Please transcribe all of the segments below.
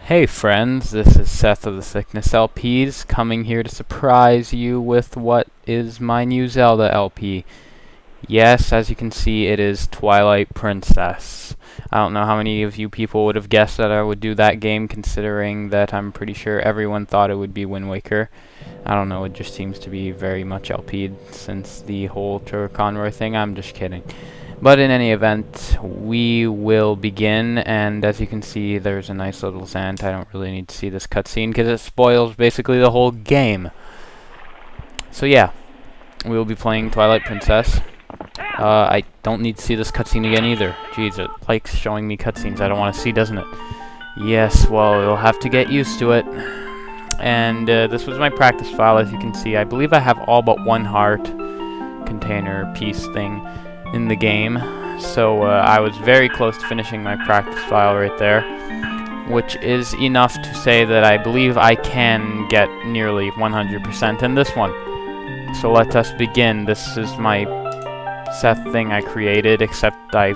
Hey friends, this is Seth of the Sickness LPs coming here to surprise you with what is my new Zelda LP. Yes, as you can see, it is Twilight Princess. I don't know how many of you people would have guessed that I would do that game, considering that I'm pretty sure everyone thought it would be Wind Waker. I don't know, it just seems to be very much LP'd since the whole Heterochromia thing. I'm just kidding. But in any event, we will begin, and as you can see, there's a nice little sand. I don't really need to see this cutscene because it spoils basically the whole game. So yeah, we will be playing Twilight Princess. I don't need to see this cutscene again either. Jeez, it likes showing me cutscenes I don't want to see, doesn't it? Yes, well, you'll have to get used to it. And this was my practice file, as you can see. I believe I have all but one heart container piece thing in the game, so I was very close to finishing my practice file right there, which is enough to say that I believe I can get nearly 100% in this one. So let us begin. This is my Seth thing I created, except I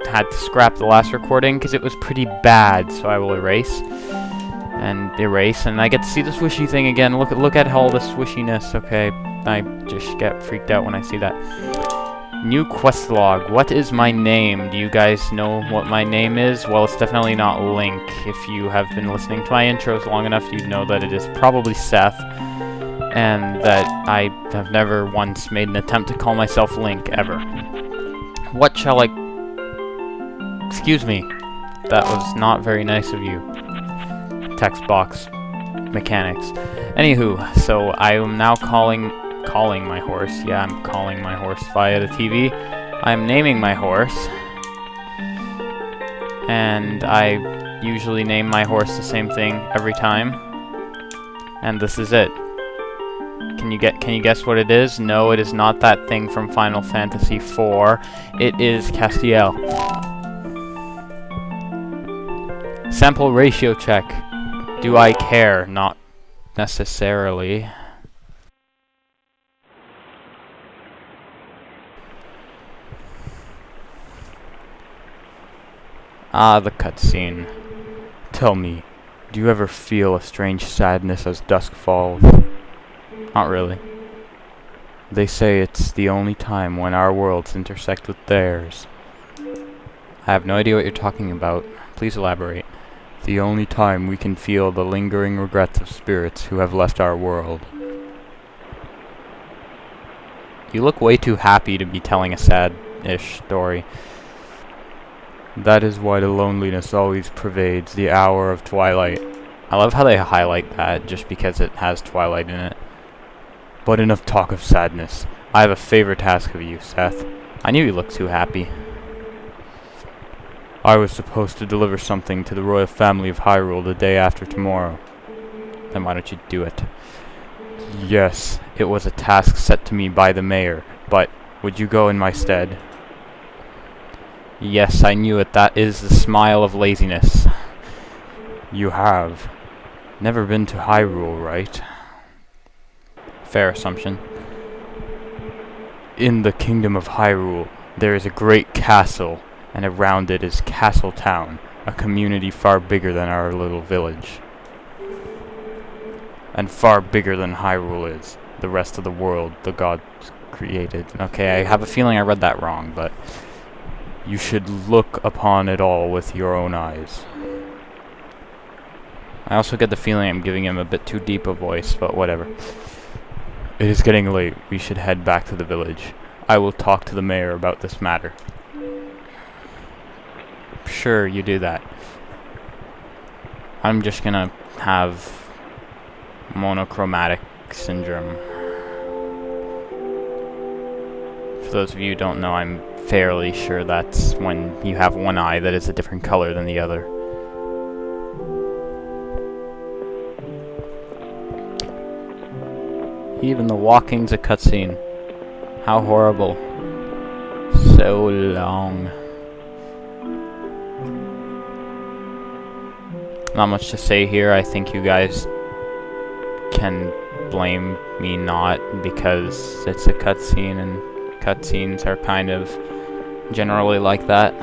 had to scrap the last recording because it was pretty bad, so I will erase, and I get to see the swishy thing again. Look at all the swishiness. Okay, I just get freaked out when I see that. New quest log. What is my name? Do you guys know what my name is? Well, it's definitely not Link. If you have been listening to my intros long enough, you'd know that it is probably Seth, and that I have never once made an attempt to call myself Link, ever. What shall I... Excuse me. That was not very nice of you. Text box. Mechanics. Anywho, so I am now calling my horse. Yeah, I'm calling my horse via the TV. I'm naming my horse. And I usually name my horse the same thing every time. And this is it. Can you guess what it is? No, it is not that thing from Final Fantasy IV. It is Castiel. Sample ratio check. Do I care? Not necessarily. Ah, the cutscene. Tell me, do you ever feel a strange sadness as dusk falls? Not really. They say it's the only time when our worlds intersect with theirs. I have no idea what you're talking about. Please elaborate. The only time we can feel the lingering regrets of spirits who have left our world. You look way too happy to be telling a sad-ish story. That is why the loneliness always pervades the hour of twilight. I love how they highlight that just because it has twilight in it. But enough talk of sadness. I have a favor to ask of you, Seth. I knew you looked too happy. I was supposed to deliver something to the royal family of Hyrule the day after tomorrow. Then why don't you do it? Yes, it was a task set to me by the mayor, but would you go in my stead? Yes, I knew it. That is the smile of laziness. You have never been to Hyrule, right? Fair assumption. In the kingdom of Hyrule, there is a great castle, and around it is Castle Town, a community far bigger than our little village. And far bigger than Hyrule is, the rest of the world the gods created. Okay, I have a feeling I read that wrong, but... You should look upon it all with your own eyes. I also get the feeling I'm giving him a bit too deep a voice, but whatever. It is getting late. We should head back to the village. I will talk to the mayor about this matter. Sure, you do that. I'm just gonna have monochromatic syndrome. For those of you who don't know, I'm fairly sure that's when you have one eye that is a different color than the other. Even the walking's a cutscene. How horrible. So long. Not much to say here. I think you guys can blame me not, because it's a cutscene and cutscenes are kind of generally like that.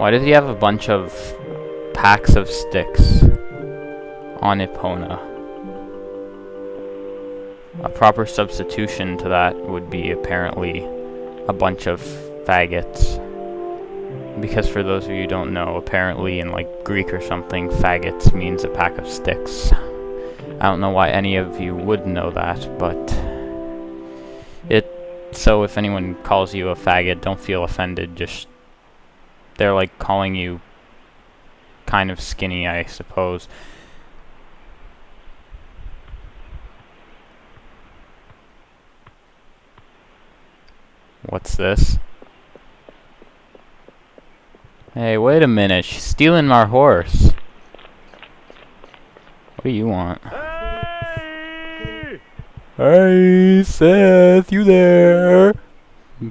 Why does he have a bunch of packs of sticks on Epona? A proper substitution to that would be apparently a bunch of faggots. Because for those of you who don't know, apparently in like Greek or something, faggots means a pack of sticks. I don't know why any of you would know that, but so if anyone calls you a faggot, don't feel offended. Just they're like calling you kind of skinny, I suppose. What's this? Hey, wait a minute. She's stealing our horse. What do you want? Hey! Hey, Seth, you there?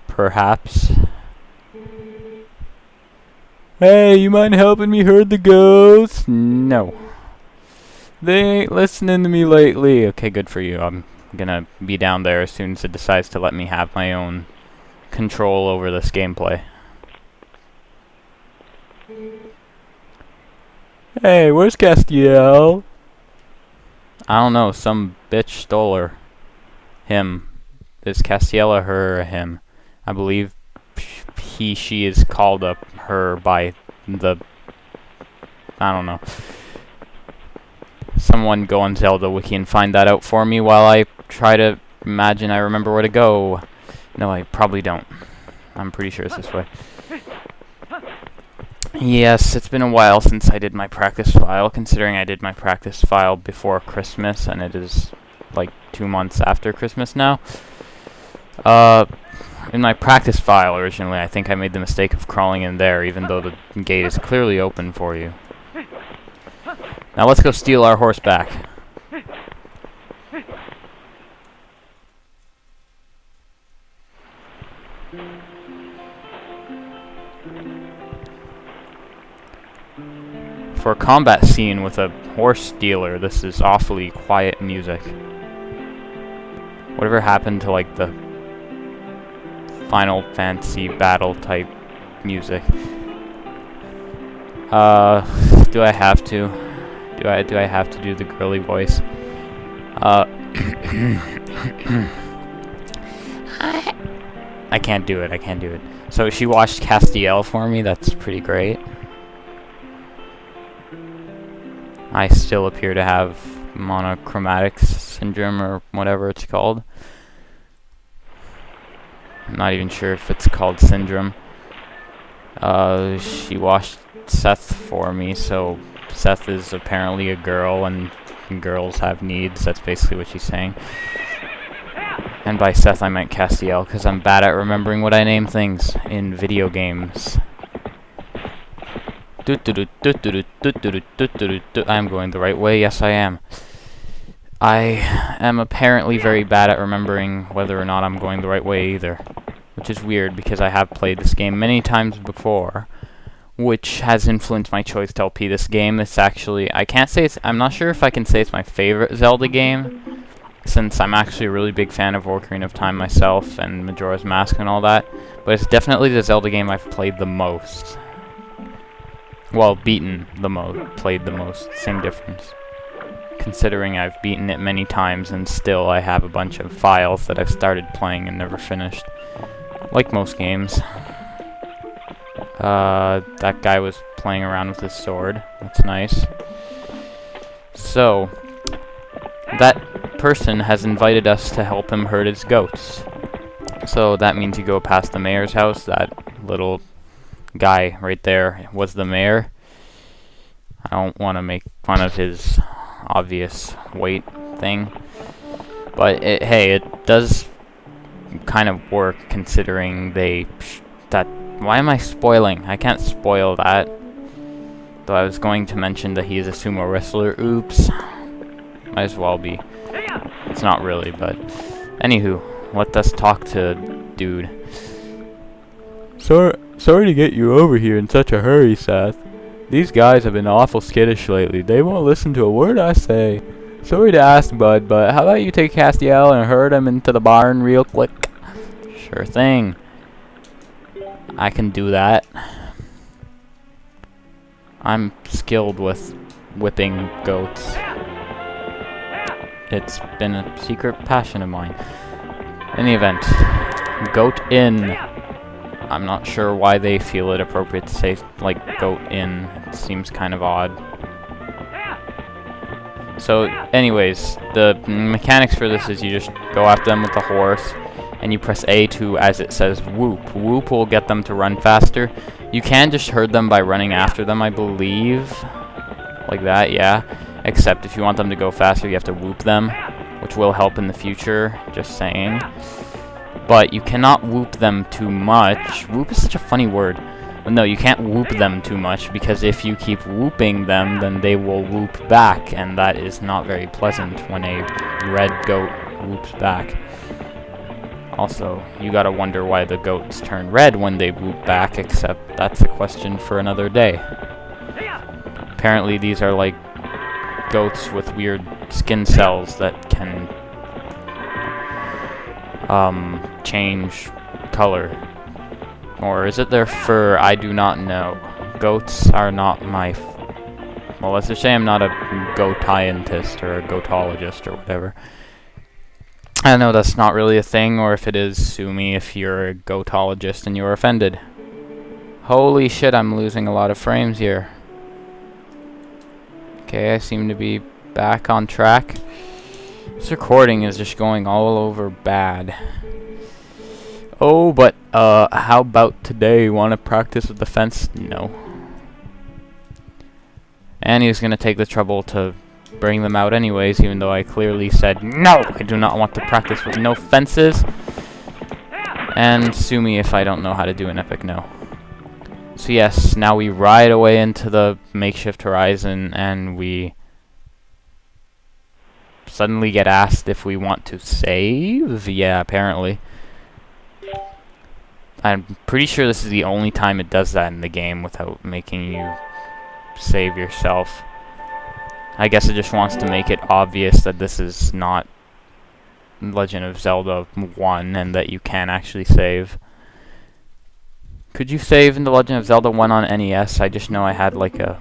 Perhaps. Hey, you mind helping me herd the goats? No. They ain't listening to me lately. Okay, good for you. I'm gonna be down there as soon as it decides to let me have my own control over this gameplay. Hey, where's Castiel? I don't know, some bitch stole her. Him. Is Castiel a her or a him? I believe she is called up her by the... I don't know. Someone go on Zelda Wiki and find that out for me while I try to imagine I remember where to go. No, I probably don't. I'm pretty sure it's this way. Yes, it's been a while since I did my practice file, considering I did my practice file before Christmas, and it is like 2 months after Christmas now. In my practice file originally, I think I made the mistake of crawling in there, even though the gate is clearly open for you. Now let's go steal our horse back. For a combat scene with a horse stealer, this is awfully quiet music. Whatever happened to like the Final Fantasy battle type music? Do I have to? Do I have to do the girly voice? I can't do it. I can't do it. So she watched Castiel for me. That's pretty great. I still appear to have monochromatic syndrome or whatever it's called. I'm not even sure if it's called syndrome. She washed Seth for me, so Seth is apparently a girl and girls have needs. That's basically what she's saying. And by Seth I meant Castiel, because I'm bad at remembering what I name things in video games. I'm going the right way. Yes, I am. I am apparently very bad at remembering whether or not I'm going the right way either, which is weird because I have played this game many times before, which has influenced my choice to LP this game. It's actually, I'm not sure if I can say it's my favorite Zelda game, since I'm actually a really big fan of Ocarina of Time myself and Majora's Mask and all that, but it's definitely the Zelda game I've played the most. Well, beaten the most, played the most, same difference. Considering I've beaten it many times and still I have a bunch of files that I've started playing and never finished. Like most games. That guy was playing around with his sword. That's nice. So, that person has invited us to help him herd his goats. So that means you go past the mayor's house, that little guy right there was the mayor. I don't want to make fun of his obvious weight thing, but hey, it does kind of work considering why am I spoiling? I can't spoil that. Though I was going to mention that he is a sumo wrestler. Oops. Might as well be. It's not really, but anywho, let us talk to dude. Sorry to get you over here in such a hurry, Seth. These guys have been awful skittish lately. They won't listen to a word I say. Sorry to ask, bud, but how about you take Castiel and herd him into the barn real quick? Sure thing. I can do that. I'm skilled with whipping goats. It's been a secret passion of mine. In the event, goat in. I'm not sure why they feel it appropriate to say, like, goat in. It seems kind of odd. So, anyways, the mechanics for this is you just go after them with the horse, and you press A to, as it says, whoop. Whoop will get them to run faster. You can just herd them by running after them, I believe. Like that, yeah. Except if you want them to go faster, you have to whoop them, which will help in the future, just saying. But you cannot whoop them too much. Whoop is such a funny word. But no, you can't whoop them too much, because if you keep whooping them, then they will whoop back, and that is not very pleasant when a red goat whoops back. Also, you gotta wonder why the goats turn red when they whoop back, except that's a question for another day. Apparently these are like goats with weird skin cells that can change color. Or is it their fur? I do not know. Goats are not my... well, let's just say I'm not a goat-scientist or a goatologist or whatever. I know that's not really a thing, or if it is, sue me if you're a goatologist and you're offended. Holy shit, I'm losing a lot of frames here. Okay, I seem to be back on track. This recording is just going all over bad. Oh, but, how about today? Want to practice with the fence? No. And he's gonna take the trouble to bring them out anyways, even though I clearly said, no! I do not want to practice with no fences! And sue me if I don't know how to do an epic no. So yes, now we ride away into the makeshift horizon, and we suddenly get asked if we want to save? Yeah, apparently. I'm pretty sure this is the only time it does that in the game without making you save yourself. I guess it just wants to make it obvious that this is not Legend of Zelda 1 and that you can actually save. Could you save in the Legend of Zelda 1 on NES? I just know I had like a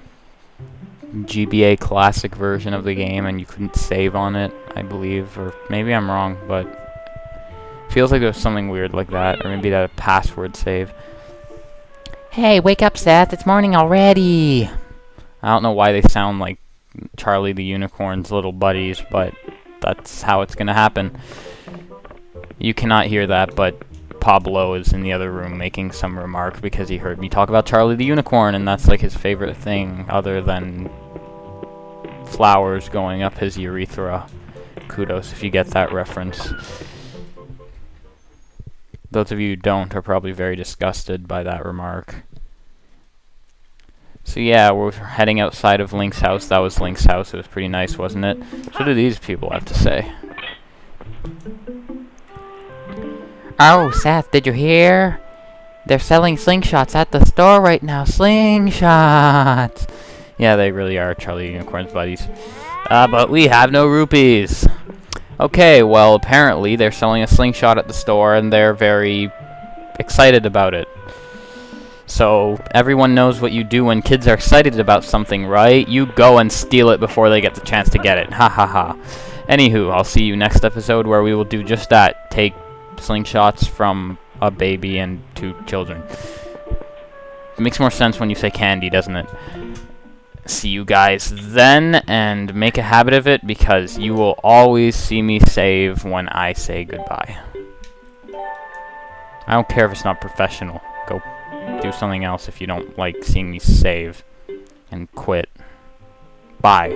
GBA classic version of the game and you couldn't save on it, I believe. Or maybe I'm wrong, but feels like there's something weird like that, or maybe that a password save. Hey, wake up, Seth. It's morning already. I don't know why they sound like Charlie the Unicorn's little buddies, but that's how it's gonna happen. You cannot hear that, but Pablo is in the other room making some remark because he heard me talk about Charlie the Unicorn, and that's like his favorite thing other than flowers going up his urethra. Kudos if you get that reference. Those of you who don't are probably very disgusted by that remark. So yeah, we're heading outside of Link's house. That was Link's house. It was pretty nice, wasn't it? So what do these people have to say? Oh, Seth, did you hear? They're selling slingshots at the store right now. Slingshots! Yeah, they really are Charlie Unicorn's buddies. But we have no rupees. Okay, well, apparently they're selling a slingshot at the store, and they're very excited about it. So, everyone knows what you do when kids are excited about something, right? You go and steal it before they get the chance to get it. Ha ha ha. Anywho, I'll see you next episode where we will do just that. Take slingshots from a baby and 2 children. It makes more sense when you say candy, doesn't it? See you guys then, and make a habit of it, because you will always see me save when I say goodbye. I don't care if it's not professional. Go do something else if you don't like seeing me save. And quit. Bye.